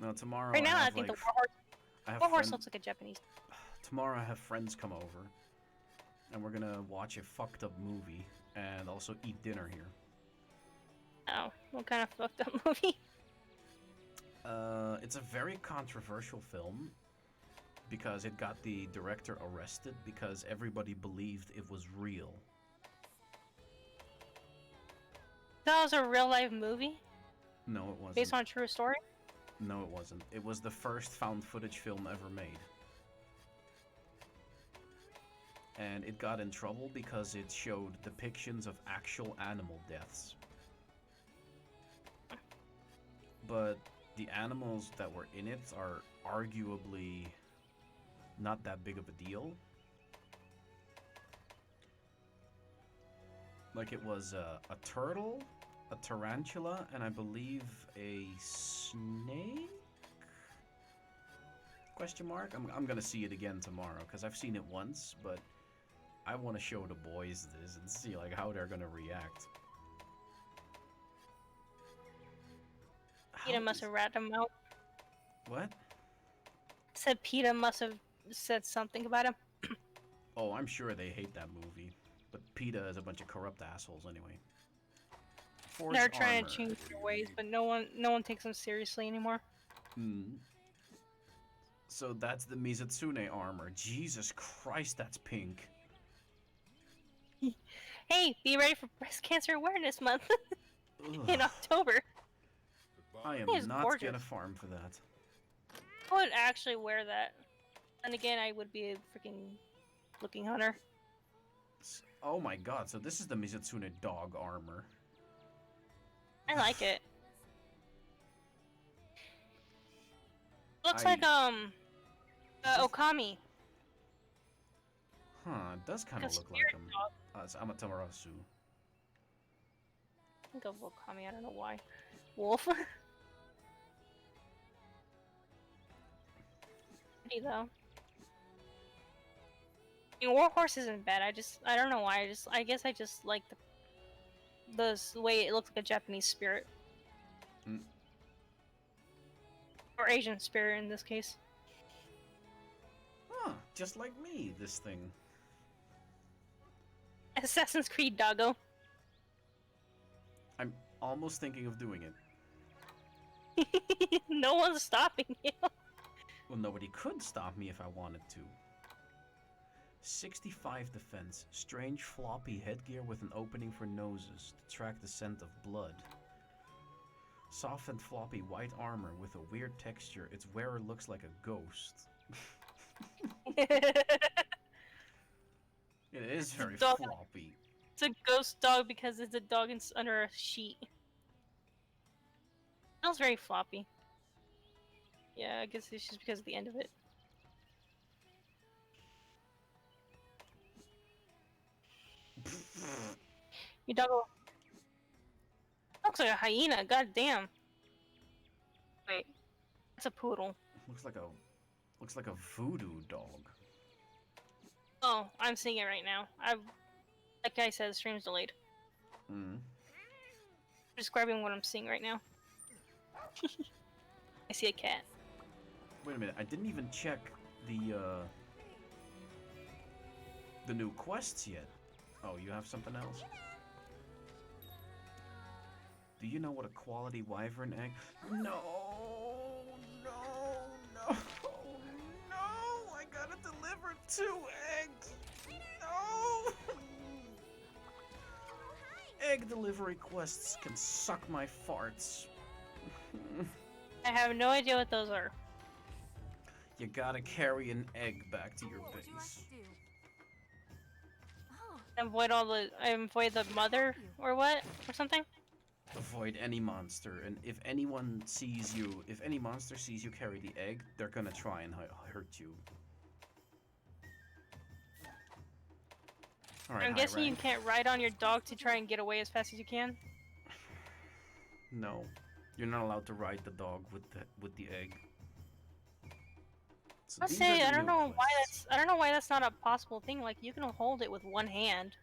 No, tomorrow Right now, I I have think like... the warhorse, I have warhorse friend- looks like a Japanese. Tomorrow I have friends come over. And we're gonna watch a fucked up movie. And also eat dinner here. Oh, what kind of fucked up movie? It's a very controversial film. Because it got the director arrested because everybody believed it was real. That was a real life movie No, it wasn't. based on a true story. No, it wasn't. It was the first found footage film ever made. And it got in trouble because it showed depictions of actual animal deaths. But the animals that were in it are arguably not that big of a deal. Like it was a turtle, a tarantula, and I believe a snake? Question mark? I'm gonna see it again tomorrow because I've seen it once, but I want to show the boys this and see like how they're gonna react. PETA must have ratted him out. What? Said PETA must have said something about him. Oh, I'm sure they hate that movie. But PETA is a bunch of corrupt assholes anyway. Force They're trying armor. to change their ways, but no one takes them seriously anymore. Hmm. So that's the Mizutsune armor. Jesus Christ, that's pink. Hey, be ready for Breast Cancer Awareness Month Ugh, in October. I am It's not gorgeous. gonna farm for that. I would actually wear that. And again, I would be a freaking looking hunter. Oh my god, so this is the Mizutsune dog armor. I like it. Looks I- like Okami. Huh, it does kind Like of a look like spirit him. dog. It's Amaterasu. Think of Okami, I don't know why. Wolf. Pretty though. I mean, Warhorse isn't bad. I don't know why. I guess I just like the way it looks like a Japanese spirit. Mm. Or Asian spirit in this case. Huh, just like me, this thing. Assassin's Creed doggo. I'm almost thinking of doing it. No one's stopping you. Well, nobody could stop me if I wanted to. 65 defense. Strange floppy headgear with an opening for noses to track the scent of blood. Soft and floppy white armor with a weird texture. Its wearer looks like a ghost. It is very dog. floppy. It's a ghost dog because it's a dog under a sheet. Smells very floppy. Yeah, I guess it's just because of the end of it. Your dog looks like a hyena. God damn. Wait, it's a poodle. Looks like a voodoo dog. Oh, I'm seeing it right now. Like I said, the stream's delayed. Hmm. Describing what I'm seeing right now. I see a cat. Wait a minute, I didn't even check the new quests yet. Oh, you have something else? Do you know what a quality wyvern egg? No, no, no, no! I got it delivered 2 eggs! No! Oh, hi. Egg delivery quests can suck my farts. I have no idea what those are. You gotta carry an egg back to your What would you like base. to do? Oh, Avoid the mother or what or something. Avoid any monster, and if anyone sees you, if any monster sees you carry the egg, they're gonna try and hurt you. Alright, I'm high guessing you rank. can't ride on your dog to try and get away as fast as you can. No, you're not allowed to ride the dog with the egg. So I'll these say are I the don't new know why quests. that's not a possible thing. Like you can hold it with one hand.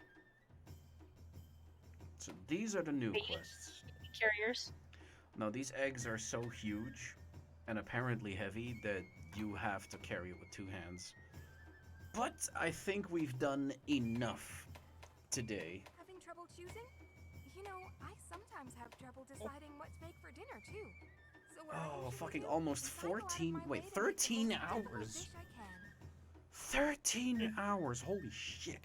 So these are the new Baby quests. carriers. Now these eggs are so huge and apparently heavy that you have to carry it with 2 hands. But I think we've done enough today. having trouble choosing? You know, I sometimes have trouble deciding what to make for dinner too. So what I Oh, usually fucking do almost is I go out of 14, my way wait, to make the 13 most difficult hours. dish I can. 13 hours, holy shit.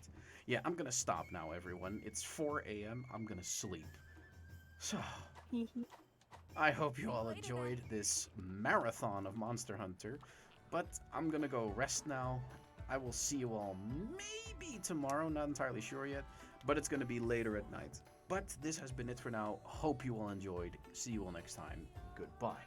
Yeah, I'm gonna stop now, everyone. It's 4 a.m. I'm gonna sleep. So, I hope you all enjoyed this marathon of Monster Hunter, but I'm gonna go rest now. I will see you all maybe tomorrow, not entirely sure yet, but it's gonna be later at night. But this has been it for now. Hope you all enjoyed. See you all next time. Goodbye.